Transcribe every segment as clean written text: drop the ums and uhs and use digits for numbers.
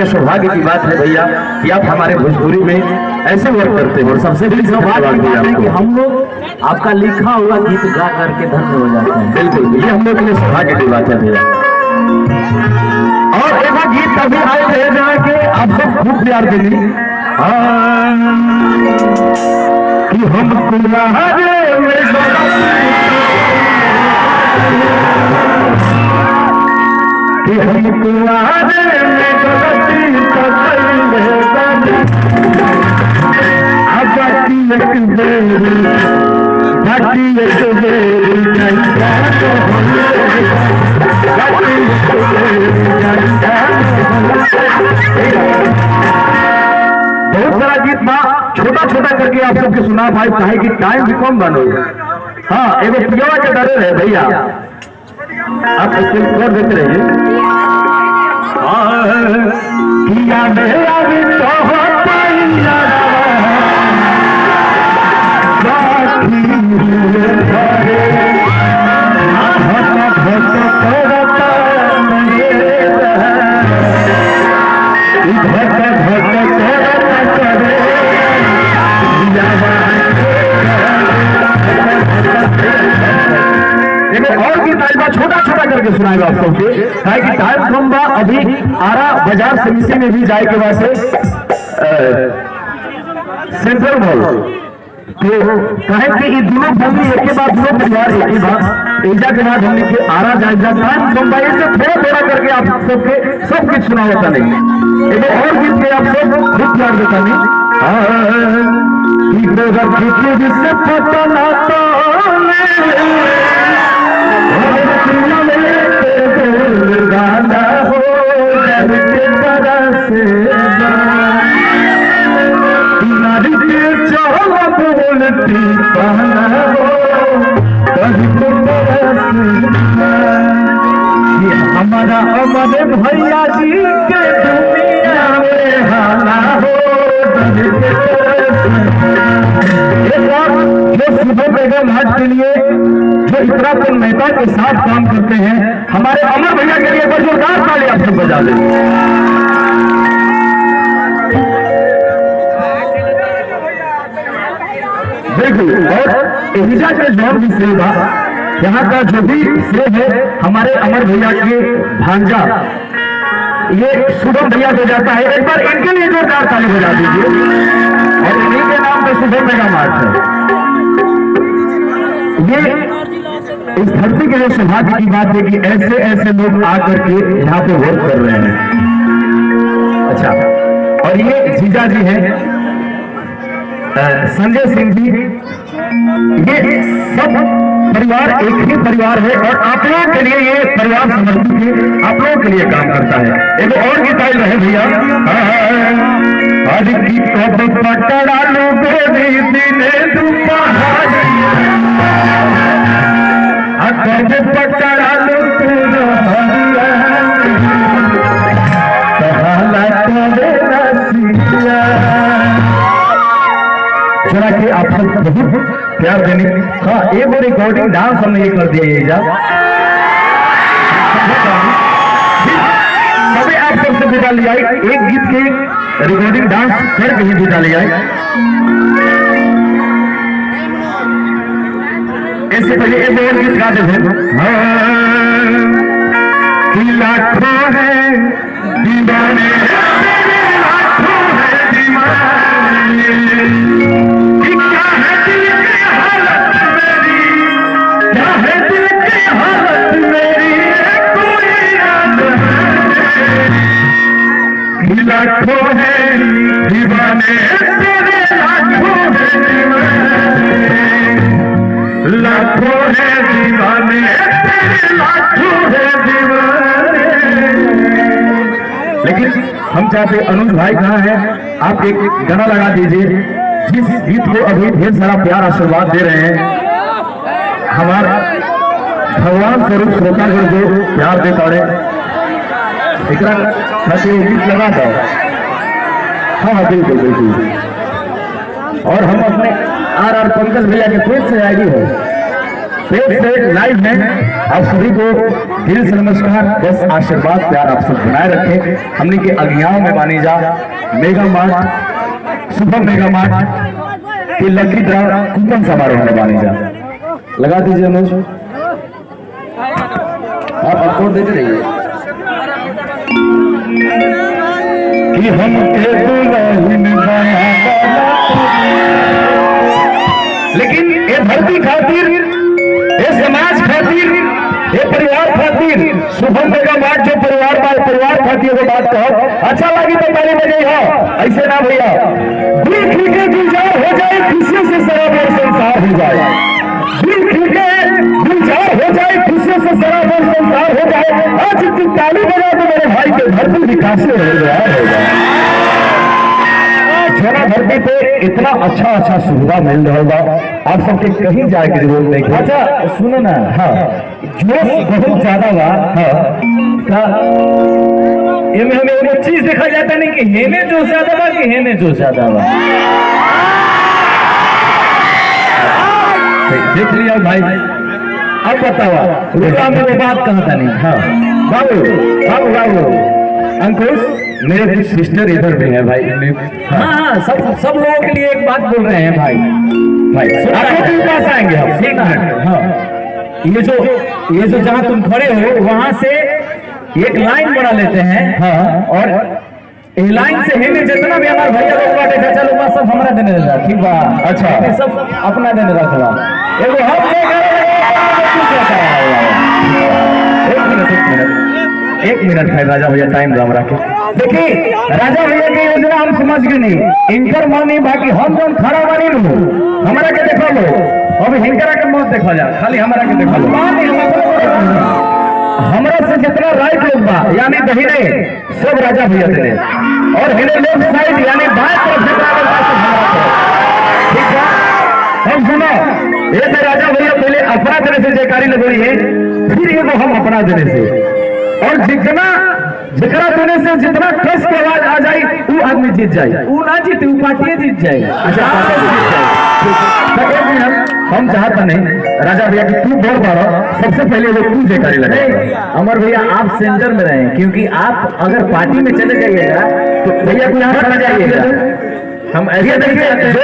सौभाग्य की बात है भैया कि आप हमारे भोजपुरी में ऐसे वर्क करते हो। सबसे बड़ी सौभाग्य की बात है कि हम लोग आपका लिखा हुआ गीत गा करके धन्य हो जाते हैं। बिल्कुल, ये हम लोग के लिए सौभाग्य की बात है भैया। और एक गीत अभी आए थे जहाँ के आप सब खूब प्यार देंगे कि हम कि हम कुआरे में गलती तो बाकी एक बेरी बहुत सारा गीत बा छोटा छोटा करके आप सबके सुना भाई काहे कि टाइम भी कम बनो। हाँ एगो पियावा के डरे रहे भैया, आप इसके ऊपर देख रहे हैं किया मेरा भी तो और भी टाइम छोटा छोटा करके सुनाएगा आप सबके काहे कि टाइम कम बा। अभी आरा बाजार समिति में भी जाए के बाद सेंट्रल मॉल तो कहे कि दोनों फैमिली एक के बाद दोनों परिवार एक ही बात एजा के बाद हमने के आरा जायजा टाइम कम बा से थोड़ा थोड़ा करके आप सबके सब कुछ सुना होता नहीं। एक और गीत के आप सब खूब प्यार देता नहीं जिससे पता ना तो गाना हो के तरह से नारी के चौल बोलती कहना हो कभी को तरह से हमारा हमारे भैया जी के दुनिया में हाना हो कभी के तरह से। जो शुभम बेगम हाट के लिए जो इतना मेहता के साथ काम करते हैं हमारे अमर भैया के लिए जोरदार ताली आप सब बजा दें। बिल्कुल, और एहिजा के जो भी श्रेय था यहाँ का जो भी श्रेय है हमारे अमर भैया के भांजा ये शुभम भैया को जाता है। एक बार इनके लिए जोरदार ताली बजा दीजिए और इन्हीं के नाम पे शुभम मेगा मार्च है। ये इस धरती के लिए सौभाग्य की बात है कि ऐसे ऐसे लोग आकर के यहाँ पे वर्क कर रहे हैं। अच्छा, और ये जीजा जी हैं संजय सिंह जी, ये सब परिवार एक ही परिवार है और आप लोगों के लिए ये परिवार समर्पित है, आप लोगों के लिए काम करता है। एक और गीत आई रहे भैया आज की कब पटड़ा लो बेरी दिने दुपहर कब पटड़ा लो जरा कि आप सब बहुत प्यार देने। हाँ एक रिकॉर्डिंग डांस हमने ये कर दिया सभी आप सबसे विदा लिया एक गीत के रिकॉर्डिंग डांस करके ही विदा लिया। इससे पहले एक और गीत गाते थे लाखों है दीवाने लाखों है दीवाने क्या है दिल की हालत मेरी क्या है दिल की हालत मेरी कोई याद है लाखों है दीवाने तेरे लाखों है दीवाने लाखों है दीवाने तेरे लाखों है दीवाने। लेकिन हम चाहते अनुज भाई कहाँ है, आप एक गाना लगा दीजिए जिस गीत को अभी ढेर सारा प्यार आशीर्वाद दे रहे हैं हमारा भगवान स्वरूप श्रोतागण जो प्यार दे पड़े एक गीत लगा दो। हाँ बिल्कुल बिल्कुल। और हम अपने आर पंकज भैया के पेज से आईडी है पेज से लाइव में आप सभी को दिल से नमस्कार। बस आशीर्वाद प्यार आप सब बनाए रखे। हमने के अज्ञाओं में मानी जा mega mart super mega mart की लकी ड्रा कूपन समारोह में मानी जा। लगा दीजिए अनुज, आप आपको देते रहिए कि हम लेकिन ये धरती खातिर, ये समाज खातिर, ये परिवार खातिर शुभम मेगा मार्ट जो परिवार खातिर वो बात कहो। अच्छा लगी तो ताली बजाई हो, ऐसे ना भैया। दिल खिलके गुलजार हो जाए, खुशियों से सराबोर संसार हो जाए। दिल खिलके गुलजार हो जाए, खुशियों से सराबोर संसार हो जाए। आज तू ताली बजा तो मेरे भाई के धरती विकास हो जाए। छोरा धरती पे इतना अच्छा सुविधा मिल रहा बा, आप सबके कहीं जाए की जरूरत नहीं। अच्छा सुनो ना, हाँ जोश बहुत ज्यादा बा। हाँ हमें एक चीज देखा जाता नहीं कि हेने जोश ज्यादा बा कि हेने जोश ज्यादा बा। देख लिया भाई, अब बताओ रुका में वो बात कहा था नहीं। हाँ बाबू अंकुश, मेरे कुछ सिस्टर इधर भी है भाई। हाँ सब लोगों के लिए एक बात बोल रहे हैं भाई। आपके पास आएंगे हम, ठीक है। हाँ ये जो जहाँ तुम खड़े हो वहां से एक लाइन बना लेते हैं। हाँ और ये लाइन से हेने जितना भी हमारे भैया लोग बाटे चाचा लोग सब हमारा देने रहा, ठीक बा। अच्छा सब अपना देने रखा एगो हम एक मिनट है राजा भैया, टाइम राम रखे। देखिए राजा भैया की योजना हम समझ गए नहीं, इनकर मानी बाकी हम जो खड़ा बनी लू हमारा के देखो लो, अब हिंकरा के मत देखा जा, खाली हमारा के देखो लो। हमरा से जितना राइट लोग बा यानी दहिने सब राजा भैया दे और हिने लेफ्ट साइड यानी बाएं तरफ जितना लोग बा सब हमारा तरफ, ठीक है। हम सुनो ये तो राजा भैया पहले अपना देने से जयकारी लगोई है, फिर ये हम अपना देने से, और जितना देने से जितना कस की आवाज आ जाए वो आदमी जीत जाए, वो ना जीते वो पार्टी जीत जाए। अच्छा हम चाहते नहीं राजा भैया कि तू बोल पा रहा, सबसे पहले वो तू जयकारी लगे। अमर भैया आप सेंटर में रहे, क्योंकि आप अगर पार्टी में चले जाइएगा तो भैया को यहाँ चले जाइएगा। हम ऐसे देखिए जो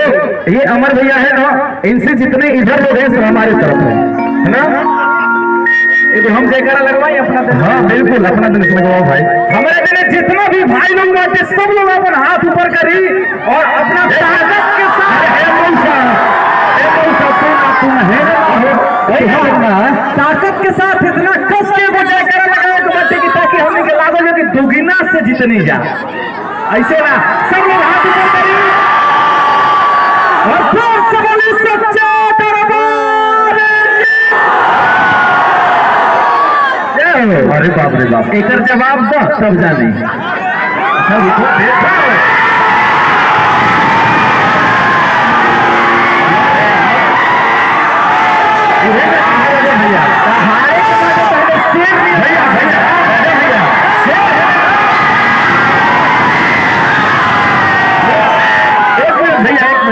ये अमर भैया है ना, इनसे जितने इधर लोग हैं सब हमारे तरफ है ना। तो हम जयकारा लगवाई अपना दिन। हाँ बिल्कुल अपना दिन से लगवाओ भाई। हमारे दिन जितना भी भाई लोग बाटे सब लोग अपन हाथ ऊपर करी और अपना ताकत के साथ ताकत के साथ इतना कस के वो जयकारा लगाए तो बाटे की ताकि हमें के लागो जो कि दुगुना से जितनी जा, ऐसे ना सब लोग हाथ ऊपर करी और फिर से बोली सच्चा दरबार। अरे बाप रे बाप, एक जवाब दो तब जाने।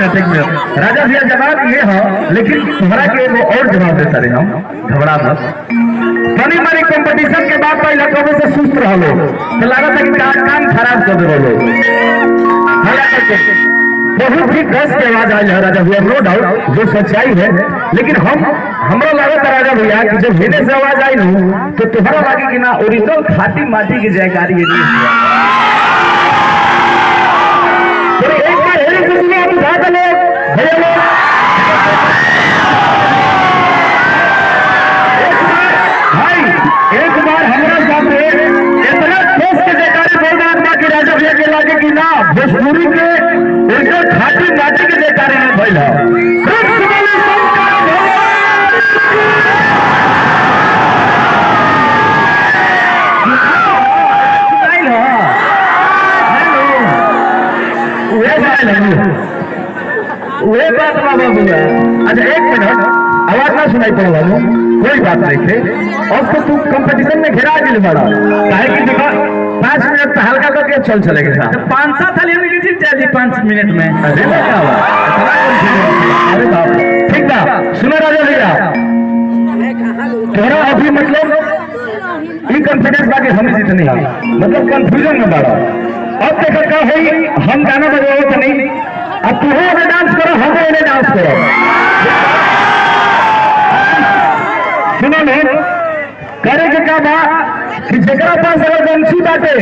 एक मिनट राजा भैया जवाब ये हो, लेकिन तुम्हारा के वो और जवाब देता रहे हम, घबरा मत। तनी मारी कंपटीशन के बाद पहले कबे से सुस्त रहो तो लागत है कि काम खराब कर दे लो। बहुत ही कस की आवाज आई है राजा भैया, नो डाउट जो सच्चाई है, लेकिन हमरा लागत है राजा भैया कि जब हेने से आवाज आई नू तो तुम्हारा लागे कि ना ओरिजिनल खाटी माटी की जयकारी है। एक बार हेने से सुनो आप उठा कर लो भैया लोग, एक बार हमारा सामने इतना ठोस के जयकारी बोल रहा कि राजा भैया के लागे कि ना भोजपुरी के एकदम खाटी माटी के जयकारी में फैला। वे बात बाबा बोला। अच्छा एक मिनट आवाज ना सुनाई पड़ वालों, कोई बात नहीं थे। अब तो तू कंपटीशन में घेरा के लिए बड़ा काहे की देखा 5 मिनट तो हल्का करके चल चलेगा। 5-7 थाली में जीत जाएगी 5 मिनट में। अरे क्या हुआ, अरे बाप ठीक था। सुनो राजा भैया थोड़ा अभी मतलब ये कॉन्फिडेंस बाकी हम जितने मतलब कंफ्यूजन में बाड़ा। अब देखो क्या होई, हम गाना बजाओ तो नहीं, अब तू हो डांस करो, हम डांस करो। सुनो लोग, करे के का बा कि जेकरा पास अगर बंसी बाटे,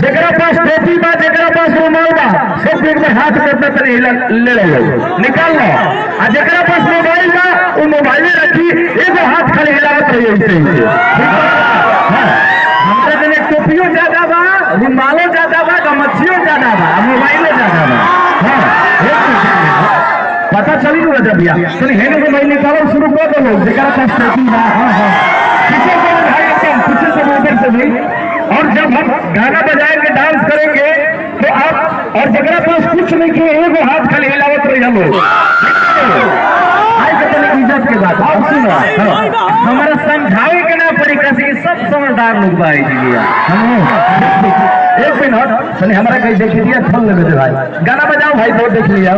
जेकरा पास टोपी बा, जेकरा पास रुमाल बा, सब एक में हाथ करता तनी ले लो, निकाल लो। आ जेकरा पास मोबाइल बा, वो मोबाइल रखी, एगो हाथ खाली हिलावत रही ऐसे। हमरा जने टोपियो ज्यादा बा, रुमालो ज्यादा बा, गमछियो ज्यादा बा, मोबाइलो ज्यादा बा। हां पता चली न रजा भैया, तनी हेने से मोबाइल निकालो, शुरू कर दो लोग, जेकरा पास टोपी बा। हां पीछे से भाई एकदम पीछे से ऊपर से भी। और जब हम गाना बजाएंगे, डांस करेंगे तो आप, और जगह पास कुछ नहीं किए, एगो हाथ खाली हिलावत रही हम लोग। इज्जत के बात आप सुनो, हमारा समझावे के ना पड़ी, कैसे सब समझदार लोग भाई जी। एक मिनट हमारा कहीं देख लिया, फोन लगे भाई, गाना बजाओ भाई, बहुत देख लिया।